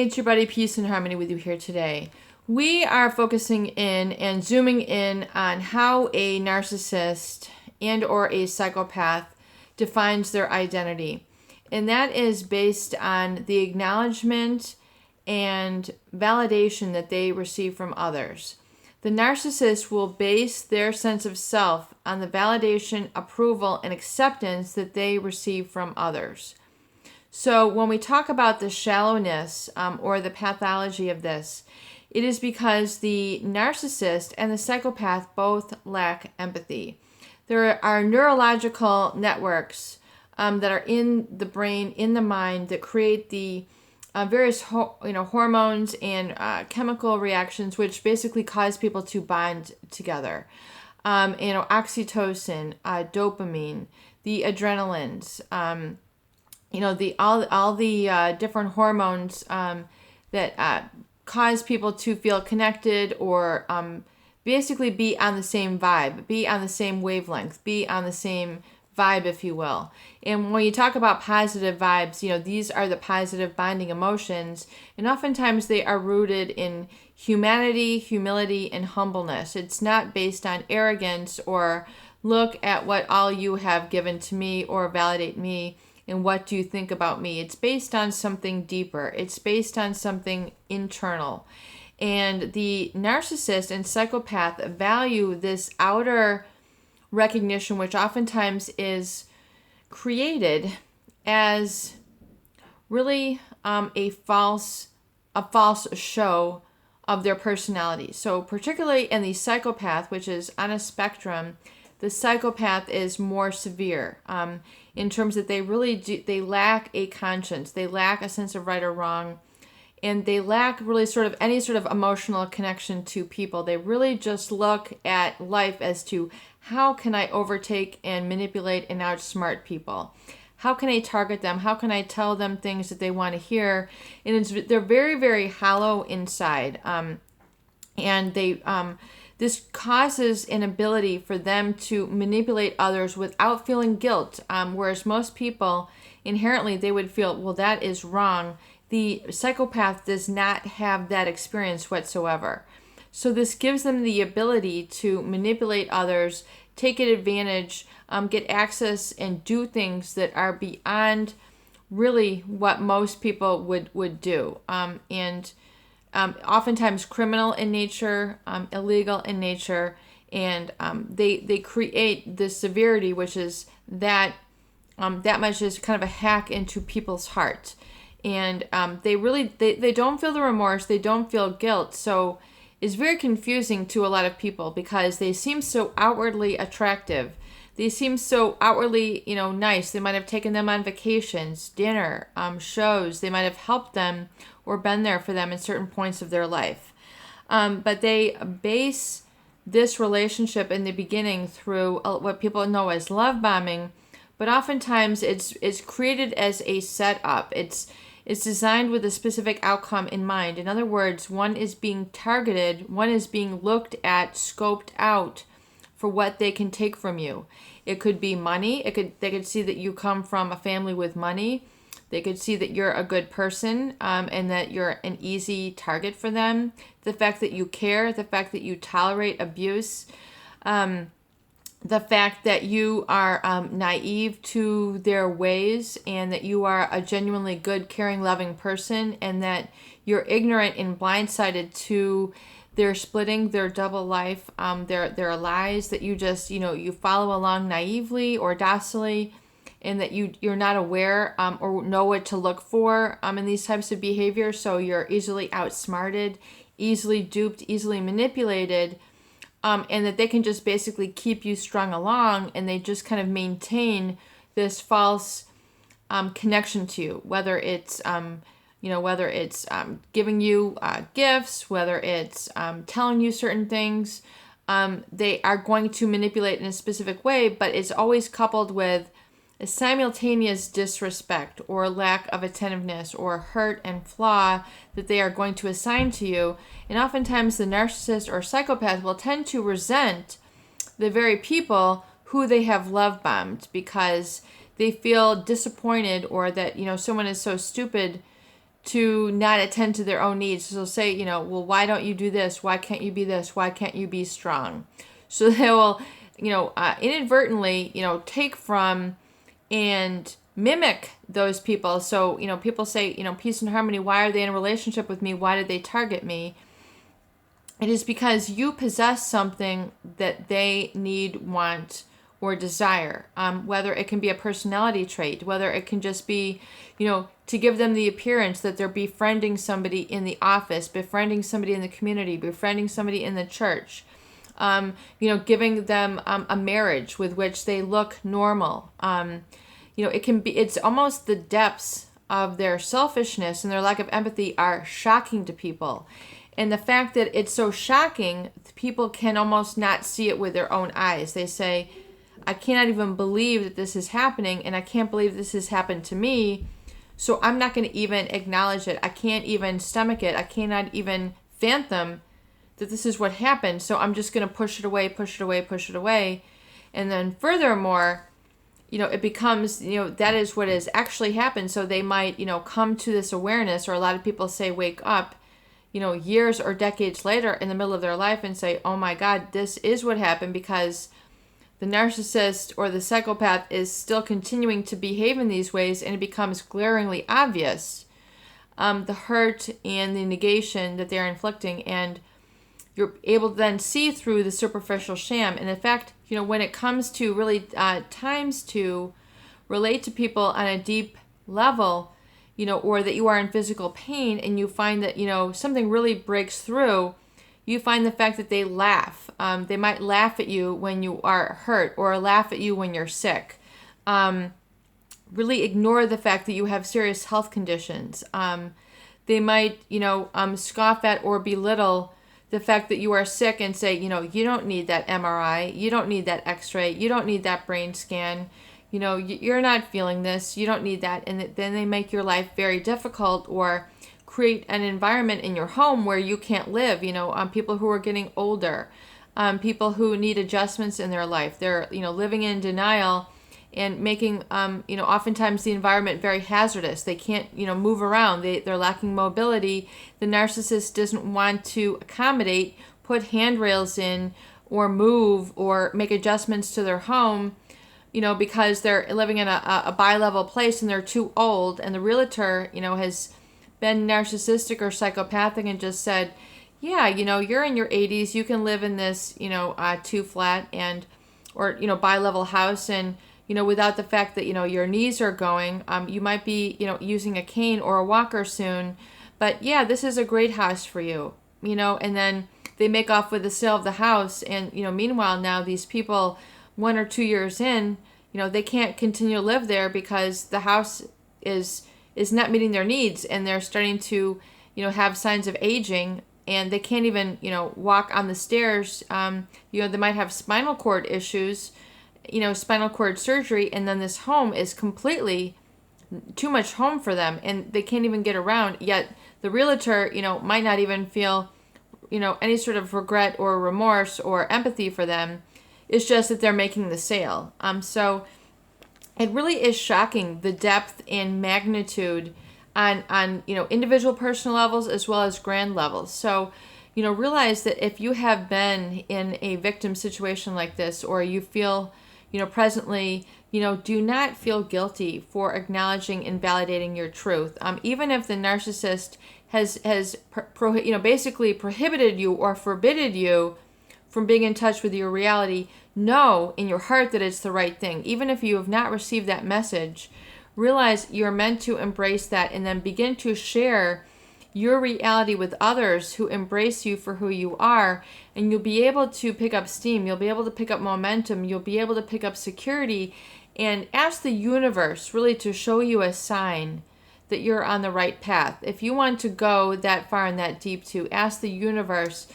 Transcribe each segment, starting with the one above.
it's your buddy Peace and Harmony with you here today. We are focusing in and zooming in on how a narcissist and or a psychopath defines their identity. And that is based on the acknowledgement and validation that they receive from others. The narcissist will base their sense of self on the validation, approval, and acceptance that they receive from others. So when we talk about the shallowness or the pathology of this, it is because the narcissist and the psychopath both lack empathy. There are neurological networks that are in the brain, in the mind, that create the various hormones and chemical reactions, which basically cause people to bond together. Oxytocin, dopamine, the adrenalines. All the different hormones that cause people to feel connected or basically be on the same vibe, be on the same wavelength, be on the same vibe, if you will. And when you talk about positive vibes, these are the positive bonding emotions, and oftentimes they are rooted in humanity, humility, and humbleness. It's not based on arrogance or look at what all you have given to me or validate me. And what do you think about me? It's based on something deeper. It's based on something internal. And the narcissist and psychopath value this outer recognition, which oftentimes is created as really a false show of their personality. So particularly in the psychopath, which is on a spectrum, the psychopath is more severe in terms that they lack a conscience, they lack a sense of right or wrong, and they lack really sort of any sort of emotional connection to people. They really just look at life as to how can I overtake and manipulate and outsmart people? How can I target them? How can I tell them things that they want to hear? And they're very, very hollow inside, and they this causes an ability for them to manipulate others without feeling guilt, whereas most people, inherently, they would feel, well, that is wrong. The psychopath does not have that experience whatsoever. So this gives them the ability to manipulate others, take advantage, get access, and do things that are beyond really what most people would do. Oftentimes criminal in nature, illegal in nature, and they create this severity, which is that much is kind of a hack into people's heart. And they don't feel the remorse, they don't feel guilt, so it's very confusing to a lot of people because they seem so outwardly attractive. They seem so outwardly, nice. They might have taken them on vacations, dinner, shows. They might have helped them or been there for them in certain points of their life. But they base this relationship in the beginning through what people know as love bombing, but oftentimes it's created as a setup. It's designed with a specific outcome in mind. In other words, one is being targeted, one is being looked at, scoped out for what they can take from you. It could be money. They could see that you come from a family with money. They could see that you're a good person and that you're an easy target for them. The fact that you care, the fact that you tolerate abuse, the fact that you are naive to their ways and that you are a genuinely good, caring, loving person, and that you're ignorant and blindsided to their splitting, their double life, their lies, that you just, you follow along naively or docilely, and that you're not aware or know what to look for in these types of behaviors. So you're easily outsmarted, easily duped, easily manipulated, and that they can just basically keep you strung along, and they just kind of maintain this false connection to you, whether it's giving you gifts, whether it's telling you certain things. They are going to manipulate in a specific way, but it's always coupled with a simultaneous disrespect or lack of attentiveness or hurt and flaw that they are going to assign to you. And oftentimes the narcissist or psychopath will tend to resent the very people who they have love bombed because they feel disappointed, or that, someone is so stupid to not attend to their own needs. So they'll say, well, why don't you do this? Why can't you be this? Why can't you be strong? So they will, inadvertently, take from and mimic those people. So, people say, peace and harmony, why are they in a relationship with me? Why did they target me? It is because you possess something that they need, want, or desire. Whether it can be a personality trait, whether it can just be, to give them the appearance that they're befriending somebody in the office, befriending somebody in the community, befriending somebody in the church, giving them a marriage with which they look normal. It's almost the depths of their selfishness and their lack of empathy are shocking to people. And the fact that it's so shocking, people can almost not see it with their own eyes. They say, I cannot even believe that this is happening, and I can't believe this has happened to me, so I'm not going to even acknowledge it. I can't even stomach it. I cannot even fathom that this is what happened, so I'm just going to push it away, push it away, push it away. And then furthermore, it becomes, that is what has actually happened. So they might, come to this awareness, or a lot of people say wake up, years or decades later in the middle of their life and say, oh my God, this is what happened, because the narcissist or the psychopath is still continuing to behave in these ways, and it becomes glaringly obvious, the hurt and the negation that they're inflicting, and you're able to then see through the superficial sham. And in fact, when it comes to really times to relate to people on a deep level, or that you are in physical pain and you find that, something really breaks through, you find the fact that they laugh. They might laugh at you when you are hurt, or laugh at you when you're sick. Really ignore the fact that you have serious health conditions. They might, scoff at or belittle the fact that you are sick and say, you don't need that MRI, you don't need that X-ray, you don't need that brain scan. You're not feeling this, you don't need that. And then they make your life very difficult, or create an environment in your home where you can't live, people who are getting older, people who need adjustments in their life. They're, living in denial and making, oftentimes the environment very hazardous. They can't, move around. They're lacking mobility. The narcissist doesn't want to accommodate, put handrails in, or move, or make adjustments to their home, because they're living in a bi-level place and they're too old. And the realtor, has been narcissistic or psychopathic and just said, yeah, you're in your 80s, you can live in this, 2-flat or bi-level house, and, without the fact that, your knees are going, you might be, using a cane or a walker soon, but yeah, this is a great house for you, and then they make off with the sale of the house. And, meanwhile, now these people, 1 or 2 years in, they can't continue to live there because the house is not meeting their needs, and they're starting to, have signs of aging, and they can't even, walk on the stairs. They might have spinal cord issues, spinal cord surgery, and then this home is completely too much home for them, and they can't even get around. Yet the realtor, might not even feel, any sort of regret or remorse or empathy for them. It's just that they're making the sale. So it really is shocking, the depth and magnitude on individual personal levels as well as grand levels. So, realize that if you have been in a victim situation like this, or you feel, presently, do not feel guilty for acknowledging and validating your truth. Even if the narcissist has basically prohibited you or forbidden you from being in touch with your reality, know in your heart that it's the right thing. Even if you have not received that message, realize you're meant to embrace that, and then begin to share your reality with others who embrace you for who you are, and you'll be able to pick up steam, you'll be able to pick up momentum, you'll be able to pick up security, and ask the universe really to show you a sign that you're on the right path. If you want to go that far and that deep, to ask the universe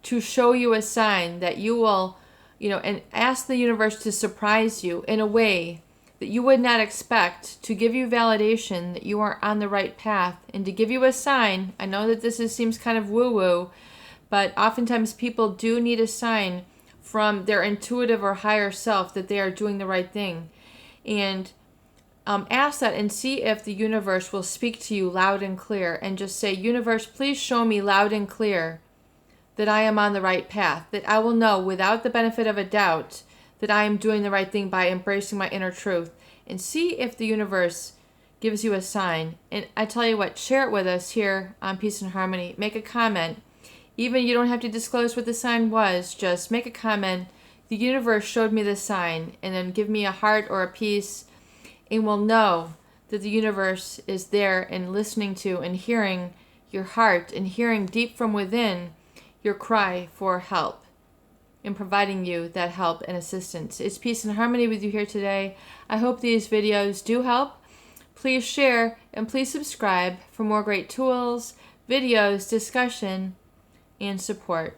to show you a sign that you will, and ask the universe to surprise you in a way that you would not expect, to give you validation that you are on the right path, and to give you a sign. I know that seems kind of woo-woo, but oftentimes people do need a sign from their intuitive or higher self that they are doing the right thing. And ask that and see if the universe will speak to you loud and clear, and just say, universe, please show me loud and clear that I am on the right path, that I will know without the benefit of a doubt that I am doing the right thing by embracing my inner truth. And see if the universe gives you a sign. And I tell you what, share it with us here on Peace and Harmony. Make a comment. Even you don't have to disclose what the sign was, just make a comment. The universe showed me this sign, and then give me a heart or a peace, and we'll know that the universe is there and listening to and hearing your heart and hearing deep from within your cry for help and providing you that help and assistance. It's Peace and Harmony with you here today. I hope these videos do help. Please share and please subscribe for more great tools, videos, discussion, and support.